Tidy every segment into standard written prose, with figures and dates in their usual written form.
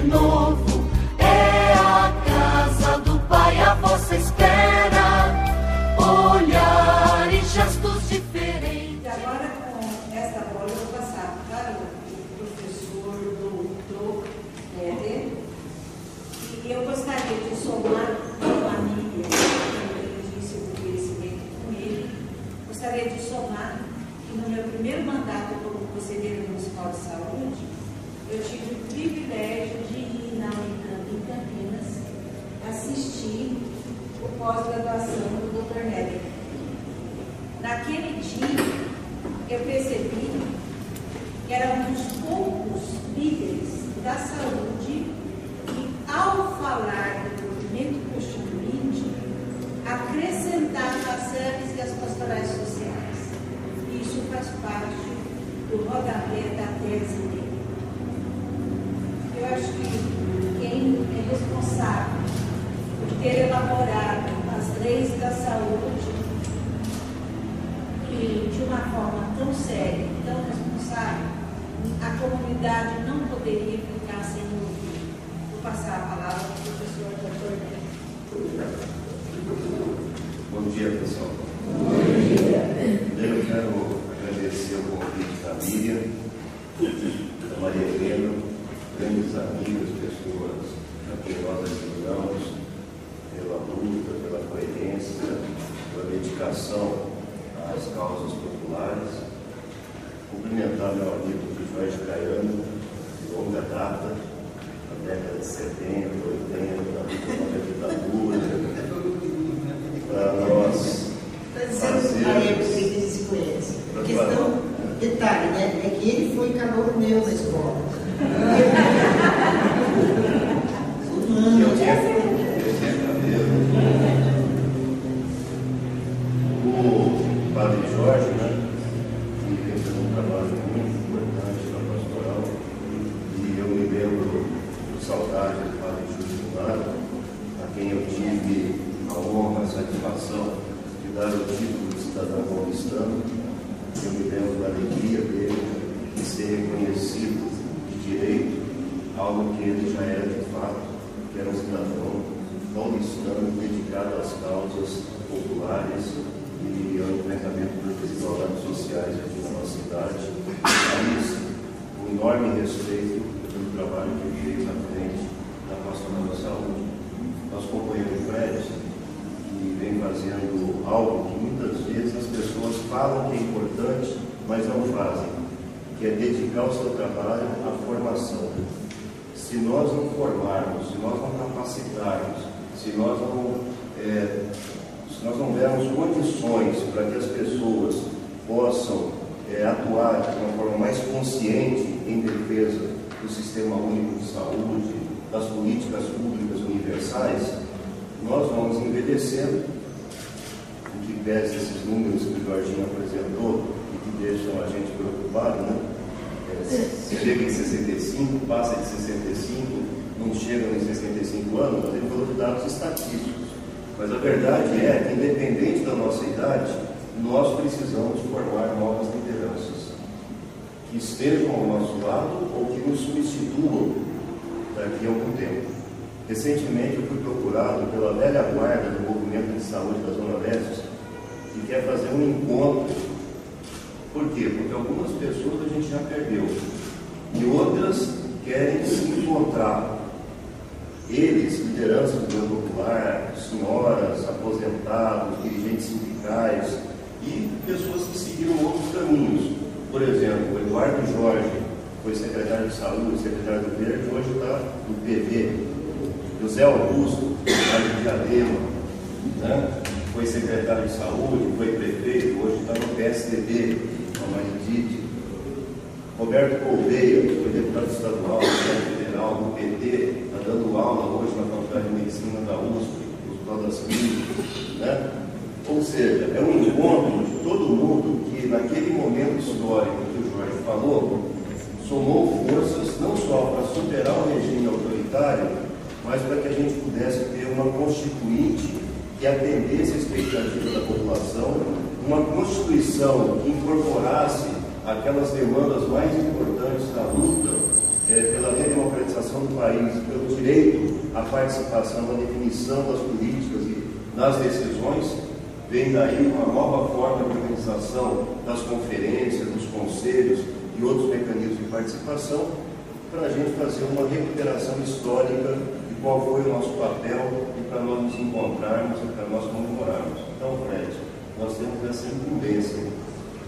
é novo, é a casa do Pai, a vossa espera, olhar e gestos diferentes. E agora, com esta bola, eu vou passar para o professor doutor Éder. E eu gostaria de somar uma amiga, que disse o conhecimento com ele. Gostaria de somar que no meu primeiro mandato como conselheira municipal de saúde, eu tive o privilégio de ir na Unicamp em Campinas assistir o pós-graduação do Dr. Éder. Naquele dia, eu percebi que era um dos poucos líderes da saúde que, ao falar do movimento constituinte, acrescentava as SEBs e as pastorais sociais. E isso faz parte do rodapé da tese dele. Eu acho que quem é responsável por ter elaborado as leis da saúde e de uma forma tão séria, tão responsável, a comunidade não poderia ficar sem ouvir. Vou passar a palavra para o professor Dr. Éder. Bom dia, pessoal. Bom dia. Eu quero agradecer o convite da Miriam, da Maria Helena, grandes amigos, pessoas a quem nós admiramos pela luta, pela coerência, pela dedicação às causas populares. Cumprimentar meu amigo Jorge Caiano, de longa data, na década de 70, 80, na luta contra a ditadura, para nós questão, detalhe, né? É que ele foi calor meu na escola. Eu tinha cabelo. O padre Jorge, né? Ele fez um trabalho muito importante na pastoral. E eu me lembro com saudade do padre Júlio Mário, a quem eu tive a honra, a satisfação de dar o título de cidadão paulistano. Eu me lembro da alegria dele de ser reconhecido de direito, algo que ele já era de fato, que era um cidadão paulistano dedicado às causas populares e ao enfrentamento das desigualdades sociais aqui na nossa cidade. A isso, um enorme respeito pelo trabalho que ele fez à frente da pastoral da saúde. Nosso companheiro Fred, que vem fazendo algo que muitas vezes as pessoas falam que é importante, mas não fazem, que é dedicar o seu trabalho à formação. Se nós não formarmos, se nós não capacitarmos, se nós não dermos condições para que as pessoas possam atuar de uma forma mais consciente em defesa do Sistema Único de Saúde, das políticas públicas universais, nós vamos envelhecendo, o que pese esses números que o Jorginho apresentou e que deixam a gente preocupado, né? Se chega em 65, passa de 65, não chega em 65 anos, mas ele falou de dados estatísticos. Mas a verdade é que, independente da nossa idade, nós precisamos formar novas lideranças que estejam ao nosso lado ou que nos substituam daqui a algum tempo. Recentemente eu fui procurado pela velha guarda do movimento de saúde da Zona Leste, que quer fazer um encontro. Por quê? Porque algumas pessoas a gente já perdeu e outras querem se encontrar. Eles, lideranças do movimento popular, senhoras, aposentados, dirigentes sindicais e pessoas que seguiram outros caminhos. Por exemplo, o Eduardo Jorge foi secretário de saúde, secretário do Verde, hoje está no PV. José Augusto, secretário de Diadema, né? Foi secretário de saúde, foi prefeito, hoje está no PSDB, na Maridite. Roberto Colbeia, que foi deputado estadual, deputado federal do PT, está dando aula hoje na Faculdade de Medicina da USP, no Hospital das Clínicas, né? Ou seja, é um encontro de todo mundo que, naquele momento histórico que o Jorge falou, somou forças não só para superar o regime autoritário, mas para que a gente pudesse ter uma constituinte que atendesse a expectativa da população, uma Constituição que incorporasse aquelas demandas mais importantes da luta pela redemocratização organização do país pelo direito à participação, à definição das políticas e das decisões, vem daí uma nova forma de organização das conferências, dos conselhos e outros mecanismos de participação, para a gente fazer uma recuperação histórica de qual foi o nosso papel e para nós nos encontrarmos e para nós comemorarmos. Então, Fred, nós temos essa incumbência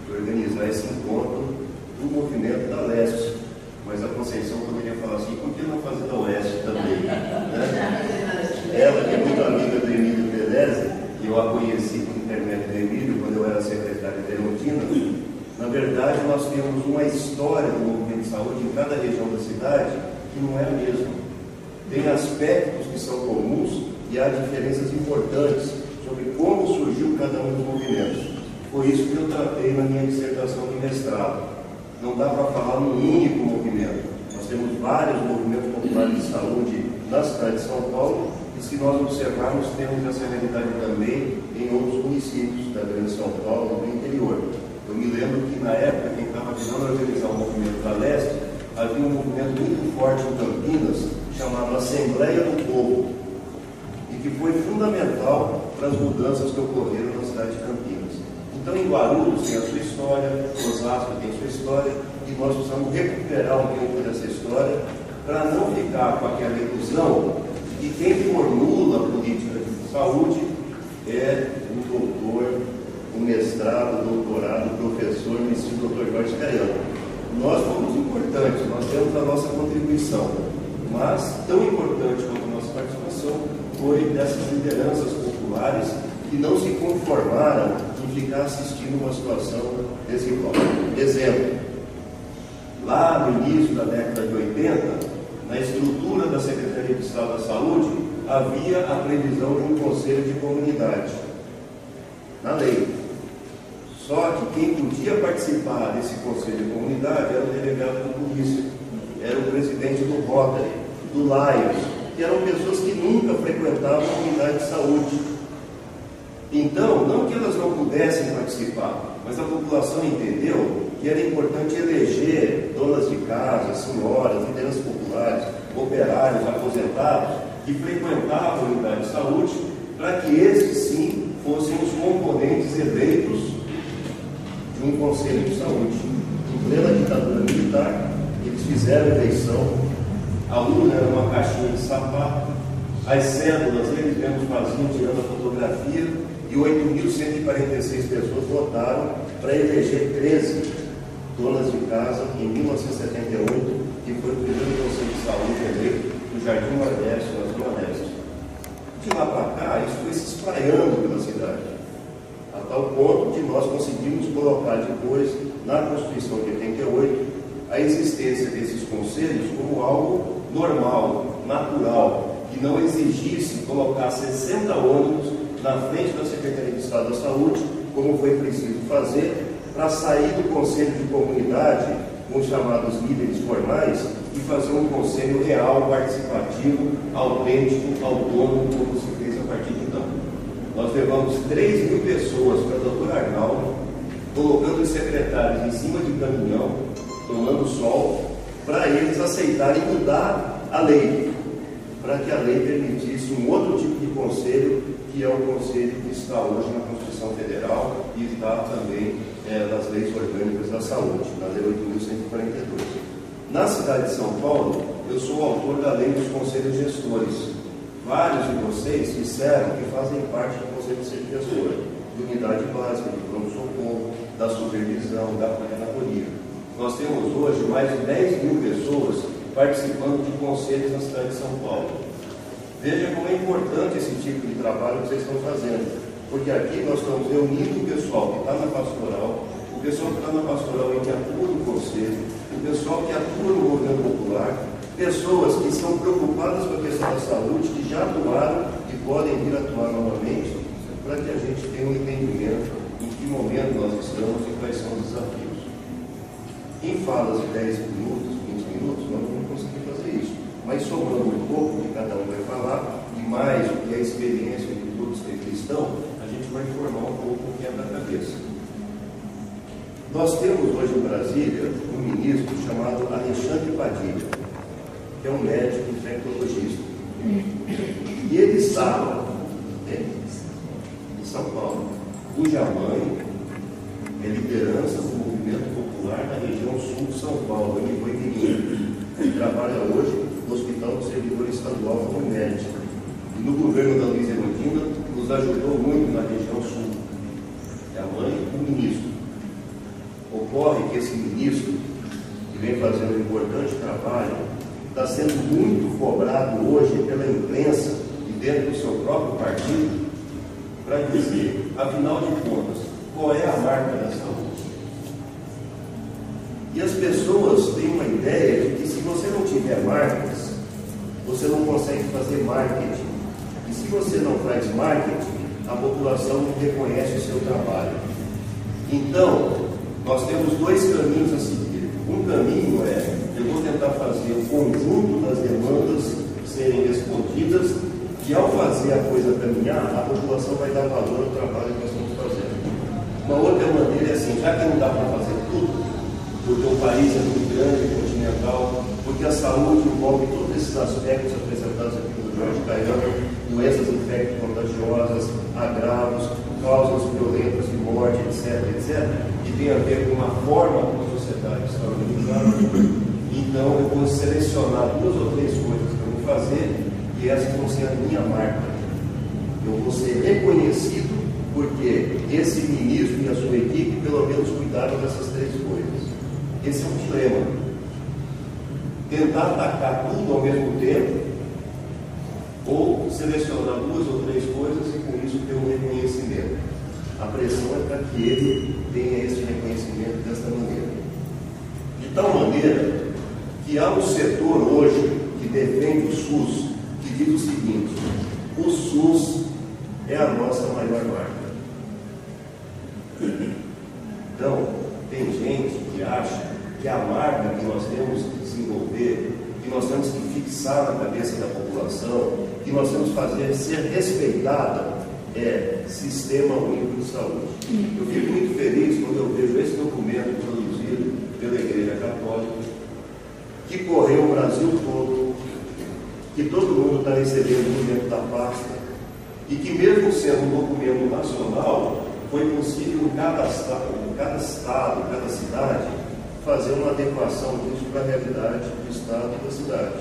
de organizar esse encontro do movimento da Leste. Mas a Conceição poderia falar assim, por que não fazer da Oeste também? Né? Ela, que é muito amiga do Emílio Pelese, e eu a conheci por intermédio do Emílio, quando eu era secretário de Pelotina. Na verdade, nós temos uma história do movimento de saúde em cada região da cidade que não é a mesma. Tem aspectos que são comuns e há diferenças importantes sobre como surgiu cada um dos movimentos. Foi isso que eu tratei na minha dissertação de mestrado. Não dá para falar num único movimento. Nós temos vários movimentos populares de saúde na cidade de São Paulo, e se nós observarmos, temos essa realidade também em outros municípios da Grande São Paulo e do interior. Eu me lembro que na época, quem estava tentando organizar o movimento da Leste, havia um movimento muito forte em Campinas, chamado Assembleia do Povo, e que foi fundamental para as mudanças que ocorreram na cidade de Campinas. Então, em Guarulhos tem a sua história, Osasco tem a sua história, e nós precisamos recuperar um pouco dessa história para não ficar com aquela ilusão de que quem formula a política de saúde é um doutor, um mestrado, doutorado, professor, me ensino doutor Jorge Caiano. Nós fomos importantes, nós temos a nossa contribuição, mas tão importante quanto a nossa participação foi dessas lideranças populares que não se conformaram em ficar assistindo uma situação desigual. Exemplo, lá no início da década de 80, na estrutura da Secretaria de Estado da Saúde, havia a previsão de um conselho de comunidade, na lei. Só que quem podia participar desse conselho de comunidade era o delegado da polícia, era o presidente do Rotary, do Lions, que eram pessoas que nunca frequentavam a unidade de saúde. Então, não que elas não pudessem participar, mas a população entendeu que era importante eleger donas de casa, senhoras, lideranças populares, operários, aposentados, que frequentavam a unidade de saúde, para que esses, sim, fossem os componentes eleitos de um conselho de saúde. Em plena ditadura militar, eles fizeram a eleição, a urna era uma caixinha de sapato, as cédulas eles mesmos faziam, tirando a fotografia, e 8.146 pessoas votaram para eleger 13 donas de casa em 1978, que foi o primeiro Conselho de Saúde eleito no Jardim Nordeste, na Zona Leste. De lá para cá, isso foi se espraiando pela cidade, a tal ponto de nós conseguimos colocar depois, na Constituição de 88, a existência desses conselhos como algo normal, natural, que não exigisse colocar 60 ônibus na frente da Secretaria de Estado da Saúde, como foi preciso fazer, para sair do conselho de comunidade, com os chamados líderes formais, e fazer um conselho real, participativo, autêntico, autônomo, como se fez a partir de então. Nós levamos 3.000 pessoas para o Dr. Arnaldo, colocando os secretários em cima de caminhão, tomando sol, para eles aceitarem mudar a lei, para que a lei permitisse um outro tipo de conselho, que é o conselho que está hoje na Constituição Federal e está também das leis orgânicas da saúde, na Lei 8.142. Na cidade de São Paulo, eu sou o autor da Lei dos Conselhos Gestores. Vários de vocês disseram que fazem parte do Conselho de Gestor, de unidade básica, de pronto-socorro, da supervisão, da coordenadoria. Nós temos hoje mais de 10.000 pessoas participando de conselhos na cidade de São Paulo. Veja como é importante esse tipo de trabalho que vocês estão fazendo, porque aqui nós estamos reunindo o pessoal que está na pastoral, o pessoal que está na pastoral e que atua no conselho, o pessoal que atua no movimento popular, pessoas que estão preocupadas com a questão da saúde, que já atuaram e podem vir atuar novamente, para que a gente tenha um entendimento em que momento nós estamos e quais são os desafios. Em falas de 10 minutos, 20 minutos, nós não vamos conseguir fazer isso. Mas sobrando um pouco que cada um vai falar, e mais o que é a experiência de todos que aqui estão, a gente vai formar um pouco o que é da cabeça. Nós temos hoje em Brasília um ministro chamado Alexandre Padilha. que é um médico infectologista. E ele estava em São Paulo, cuja mãe é liderança do movimento popular na região sul de São Paulo, em Boitiquim. Ele trabalha hoje no Hospital do Servidor Estadual como médico. E no governo da Luiza Erundina nos ajudou muito na região sul. É a mãe do ministro. Ocorre que esse ministro, que vem fazendo um importante trabalho, está sendo muito cobrado hoje pela imprensa e dentro do seu próprio partido para dizer, afinal de contas, qual é a marca da saúde. E as pessoas têm uma ideia de que se você não tiver marcas, você não consegue fazer marketing. E se você não faz marketing, a população não reconhece o seu trabalho. Então, nós temos dois caminhos a seguir. Um caminho é, eu vou tentar fazer o conjunto das demandas serem respondidas e ao fazer a coisa caminhar, a população vai dar valor ao trabalho que nós estamos fazendo. Uma outra maneira é assim, já que não dá para fazer tudo, porque o país é muito grande, continental, porque a saúde envolve todos esses aspectos apresentados aqui pelo Jorge Caiano, doenças infecto-contagiosas, agravos, causas violentas de morte, etc., que tem a ver com a forma como a sociedade está organizada. Então, eu vou selecionar 2 ou 3 coisas que eu vou fazer e essas vão ser a minha marca. Eu vou ser reconhecido porque esse ministro e a sua equipe, pelo menos, cuidaram dessas 3 coisas. Esse é um dilema. Tentar atacar tudo ao mesmo tempo ou selecionar 2 ou 3 coisas e com isso ter um reconhecimento. A pressão é para que ele tenha esse reconhecimento desta maneira. De tal maneira que há um setor hoje que defende o SUS, que diz o seguinte: o SUS é a nossa maior marca. Então, tem gente que acha que a marca que nós temos que desenvolver, que nós temos que fixar na cabeça da população, que nós temos que fazer ser respeitada, é Sistema Único de Saúde. Eu fico muito feliz quando eu vejo esse documento produzido pela Igreja Católica, que correu o Brasil todo, que todo mundo está recebendo dentro da pasta, e que mesmo sendo um documento nacional, foi possível em cada estado, cada cidade, fazer uma adequação disso para a realidade do estado e da cidade.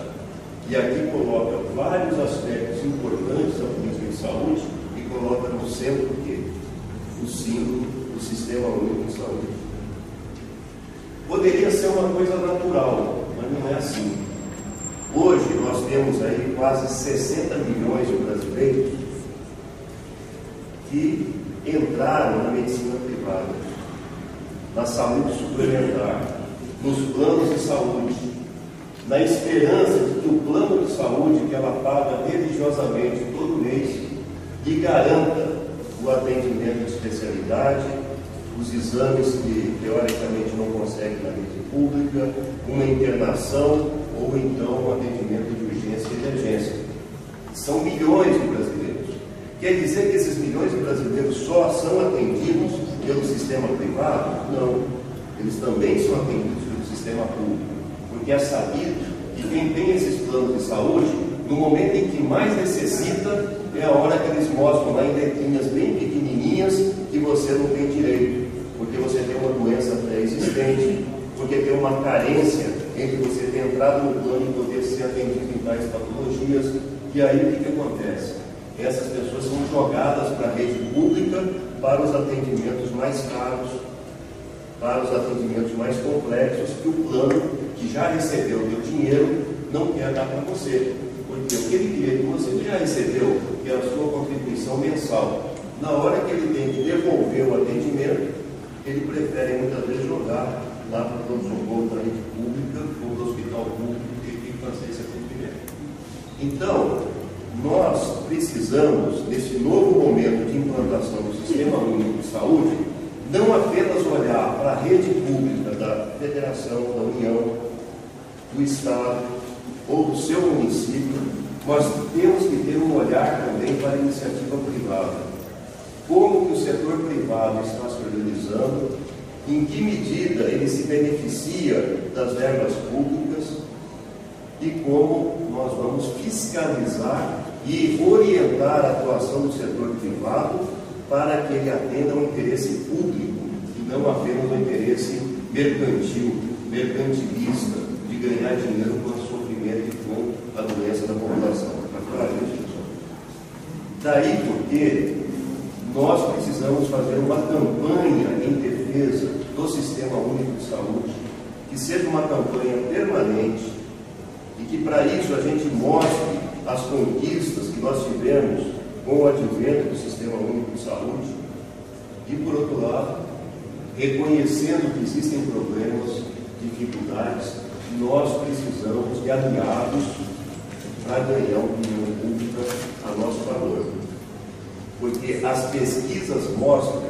E aqui coloca vários aspectos importantes da política de saúde e coloca no centro o quê? O símbolo do Sistema Único de Saúde. Poderia ser uma coisa natural, mas não é assim. Hoje nós temos aí quase 60 milhões de brasileiros que entraram na medicina privada, na saúde suplementar, nos planos de saúde, na esperança de que o plano de saúde que ela paga religiosamente todo mês lhe garanta o atendimento de especialidade, os exames que teoricamente não consegue na rede pública, uma internação ou então um atendimento de urgência e emergência. São milhões de brasileiros. Quer dizer que esses milhões de brasileiros só são atendidos pelo sistema privado? Não. Eles também são atendidos pelo sistema público. Porque é sabido que quem tem esses planos de saúde, no momento em que mais necessita, é a hora que eles mostram lá em letrinhas bem pequenininhas que você não tem direito, porque você tem uma doença pré-existente, porque tem uma carência entre você ter entrado no plano e poder ser atendido em tais patologias. E aí o que acontece? Essas pessoas são jogadas para a rede pública para os atendimentos mais caros, para os atendimentos mais complexos, que o plano que já recebeu o teu dinheiro não quer dar para você. Porque o que ele queria que você já recebeu, que é a sua contribuição mensal, na hora que ele tem que devolver o atendimento, ele prefere muitas vezes jogar lá para o pronto-socorro da rede pública ou do hospital público que tem que fazer esse atendimento. Então, nós precisamos, nesse novo momento de implantação do Sistema Único de Saúde, não apenas olhar para a rede pública da Federação, da União, do Estado ou do seu município, nós temos que ter um olhar também para a iniciativa privada. Como que o setor privado está se organizando, em que medida ele se beneficia das verbas públicas e como nós vamos fiscalizar e orientar a atuação do setor privado para que ele atenda ao interesse público e não apenas ao interesse mercantil, mercantilista, de ganhar dinheiro com o sofrimento e com a doença da população. Está claro isso, pessoal? Daí porque nós precisamos fazer uma campanha em defesa do Sistema Único de Saúde, que seja uma campanha permanente e que para isso a gente mostre as conquistas que nós tivemos com o advento do Sistema Único de Saúde e, por outro lado, reconhecendo que existem problemas, dificuldades, nós precisamos de aliados para ganhar a opinião pública a nosso favor. Porque as pesquisas mostram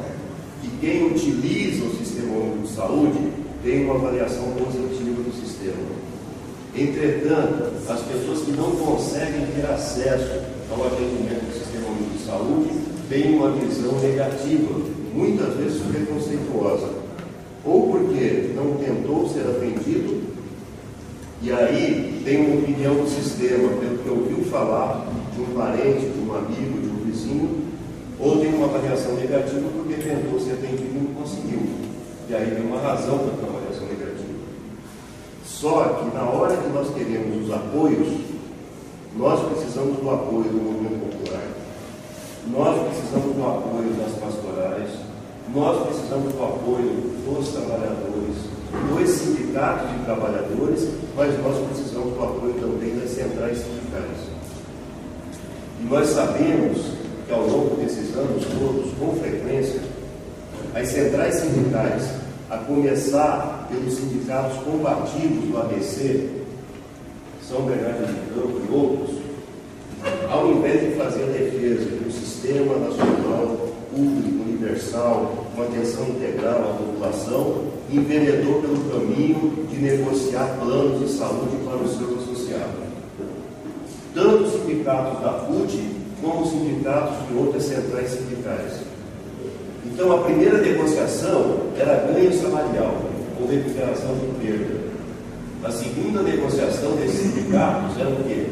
que quem utiliza o Sistema Único de Saúde tem uma avaliação positiva do sistema. Entretanto, as pessoas que não conseguem ter acesso ao atendimento do Sistema Único de Saúde têm uma visão negativa, muitas vezes preconceituosa, ou porque não tentou ser atendido, e aí tem uma opinião do sistema, pelo que ouviu falar de um parente, de um amigo, de um vizinho, ou tem uma avaliação negativa porque tentou ser atendido e não conseguiu. E aí tem uma razão para ter uma avaliação negativa. Só que na hora que nós queremos os apoios, nós precisamos do apoio do movimento popular, nós precisamos do apoio das pastorais, nós precisamos do apoio dos trabalhadores, dos sindicatos de trabalhadores, mas nós precisamos do apoio também das centrais sindicais. E nós sabemos que ao longo desses anos todos, com frequência, as centrais sindicais, a começar pelos sindicatos combativos do ABC, São Bernardo de Campo e outros, ao invés de fazer a defesa de um sistema nacional, público, universal, com atenção integral à população, enveredou pelo caminho de negociar planos de saúde para os seus associados. Tanto os sindicatos da FUT, como os sindicatos de outras centrais sindicais. Então, a primeira negociação era ganho salarial, ou recuperação de perda. A segunda negociação desses sindicatos era o quê?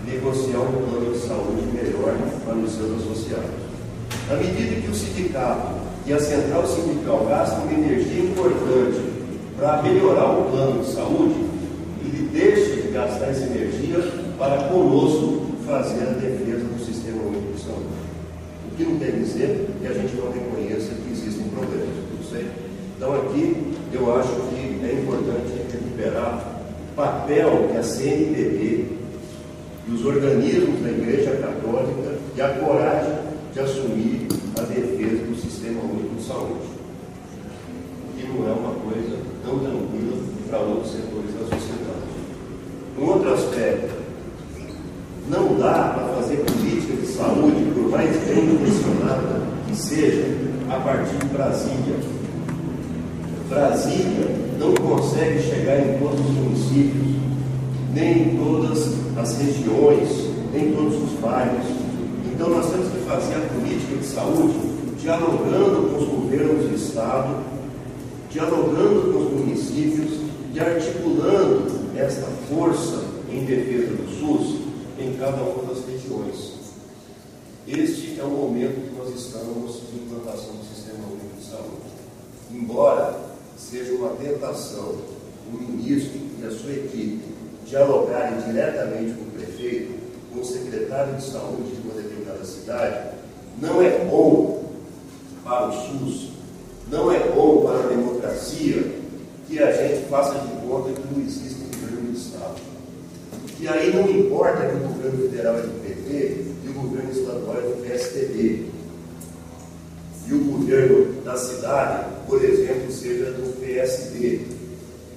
Negociar um plano de saúde melhor para os seus associados. À medida que o sindicato e a central sindical gastam uma energia importante para melhorar o plano de saúde, ele deixa de gastar essa energia para conosco fazer a defesa do Sistema Único de Saúde. O que não quer dizer que a gente não reconheça que existem problemas, tudo certo? Então aqui eu acho que é importante recuperar o papel que a CNBB e os organismos da Igreja Católica e a coragem de assumir a defesa do Sistema Único de Saúde, que não é uma coisa tão tranquila para outros setores da sociedade. Um outro aspecto, não dá para fazer política de saúde, por mais bem intencionada que seja, a partir de Brasília. Brasília não consegue chegar em todos os municípios, nem em todas as regiões, nem em todos os bairros. Então nós temos que fazer a política de saúde dialogando com os governos do Estado, dialogando com os municípios e articulando esta força em defesa do SUS em cada uma das regiões. Este é o momento que nós estamos de implantação do Sistema Único de Saúde. Embora seja uma tentação o ministro e a sua equipe dialogarem diretamente com o prefeito, com o secretário de saúde de uma determinada cidade, não é bom para o SUS, não é bom para a democracia que a gente faça de conta que não existe governo do Estado. E aí não importa que o governo federal é do PT e o governo estadual é do PSDB. E o governo da cidade, por exemplo, seja do PSD,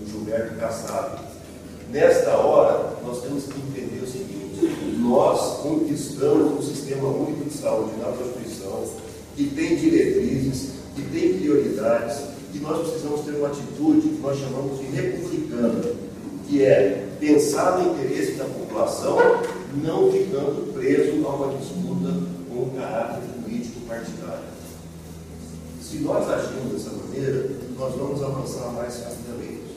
do Gilberto Kassab. Nesta hora, nós temos que entender o seguinte: nós conquistamos um Sistema Único de Saúde na Constituição, que tem diretrizes, que tem prioridades, e nós precisamos ter uma atitude que nós chamamos de republicana, que é pensar no interesse da população, não ficando preso a uma disputa com um caráter político partidário. Se nós agirmos dessa maneira, nós vamos avançar mais rapidamente.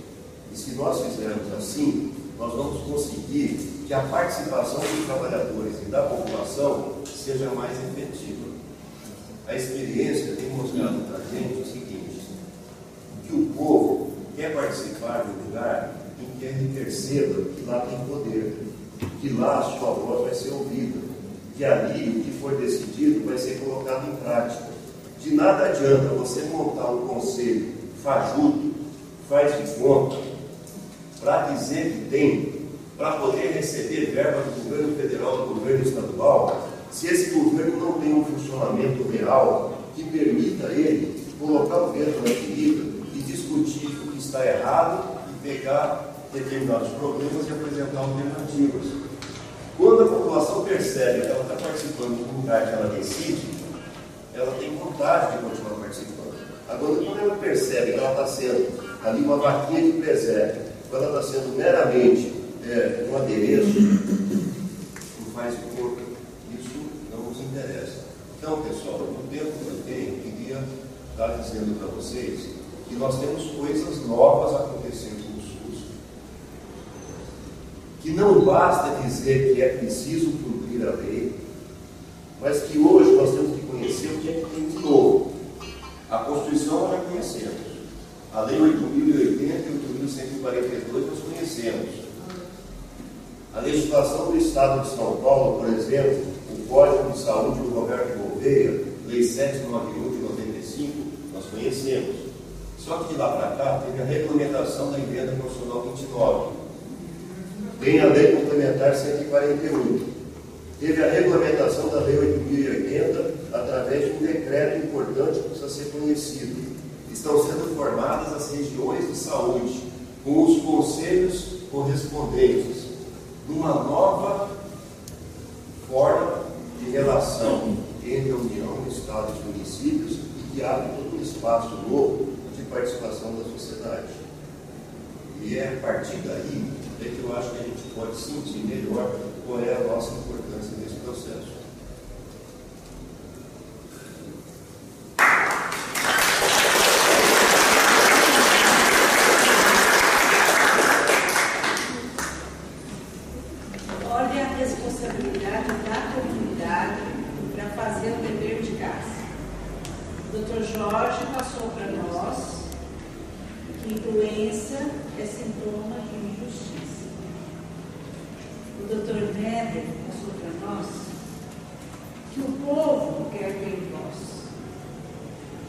E se nós fizermos assim, nós vamos conseguir que a participação dos trabalhadores e da população seja mais efetiva. A experiência tem mostrado para a gente o seguinte, que o povo quer participar de um lugar em que ele perceba que lá tem poder, que lá a sua voz vai ser ouvida, que ali o que for decidido vai ser colocado em prática. De nada adianta você montar um conselho fajuto, faz de conta, para dizer que tem, para poder receber verba do governo federal, do governo estadual, se esse governo não tem um funcionamento real que permita ele colocar o dedo na ferida e discutir o que está errado e pegar determinados problemas e apresentar alternativas. Quando a população percebe que ela está participando de um lugar que ela decide, ela tem vontade de continuar participando. Agora, quando ela percebe que ela está sendo ali uma vaquinha de presépio, quando ela está sendo meramente um adereço, não faz de conta, isso não nos interessa. Então, pessoal, no tempo que eu tenho, eu queria estar dizendo para vocês que nós temos coisas novas acontecendo no SUS, que não basta dizer que é preciso cumprir a lei, mas que hoje nós temos que conhecer o que é que tem de novo. A Constituição nós já conhecemos. A Lei 8.080 e 8.142 nós conhecemos. A legislação do Estado de São Paulo, por exemplo, o Código de Saúde do Roberto Gouveia, Lei 791 de 95, nós conhecemos. Só que de lá para cá teve a regulamentação da Emenda Constitucional 29. Tem a Lei Complementar 141. Teve a regulamentação da Lei 8.080 através de um decreto importante que precisa ser conhecido. Estão sendo formadas as regiões de saúde, com os conselhos correspondentes, numa nova forma de relação entre a União, o Estado e os municípios, e que abre todo um espaço novo de participação da sociedade. E é a partir daí que eu acho que a gente pode sentir melhor qual é a nossa importância nesse processo. Olha a responsabilidade da comunidade para fazer o dever de casa. O Dr. Jorge passou para nós que doença é sintoma de injustiça. O Dr. Néder passou para nós que o povo quer ter voz.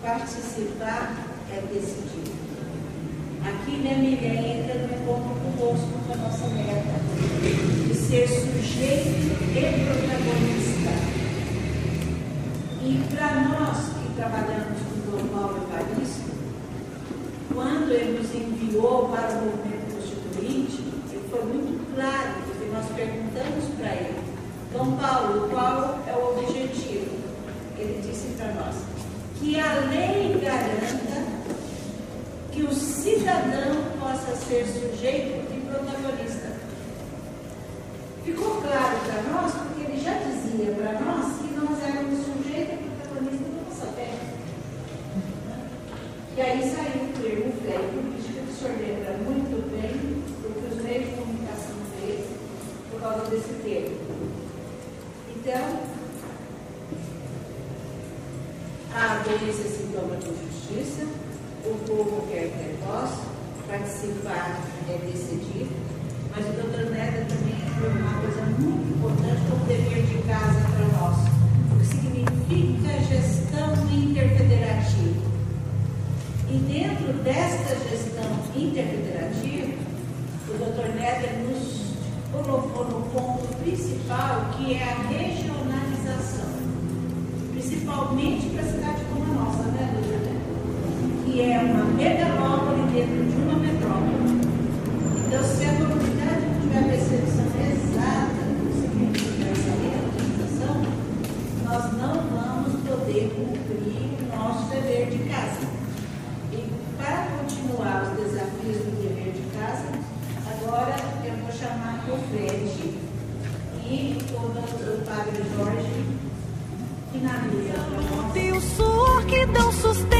Participar é decidir. Aqui, né, Miriam, entra no encontro conosco com a nossa meta de ser sujeito e protagonista. E para nós que trabalhamos com o Dom Paulo Evaristo, quando ele nos enviou para o movimento constituinte, ele foi muito claro, porque nós perguntamos para ele: Dom Paulo, qual é o objetivo? Ele disse para nós que a lei garanta que o cidadão possa ser sujeito e protagonista. Ficou claro para nós, porque ele já dizia para nós que nós éramos sujeito e protagonista da nossa terra. E aí saiu o termo fé e política, que o senhor lembra muito bem do que os meios de comunicação fez por causa desse termo. Então, a doença é sintoma de injustiça, o povo quer ter voz, participar é decidir, mas o Dr. Néder também falou uma coisa muito importante como dever de casa para nós, o que significa gestão interfederativa. E dentro desta gestão interfederativa, o Dr. Néder nos colocou no ponto principal, que é a regionalização, principalmente para a cidade como a nossa, né, Dr. Néder? Que é uma megalópole dentro de uma metrópole. Então, se a comunidade não tiver a percepção exata do significado dessa regionalização, nós não vamos poder cumprir o nosso dever de casa. E para continuar os desafios do dever de casa, agora eu vou chamar o Fred e o Padre Jorge finaliza para nós. E o suor que dão sustento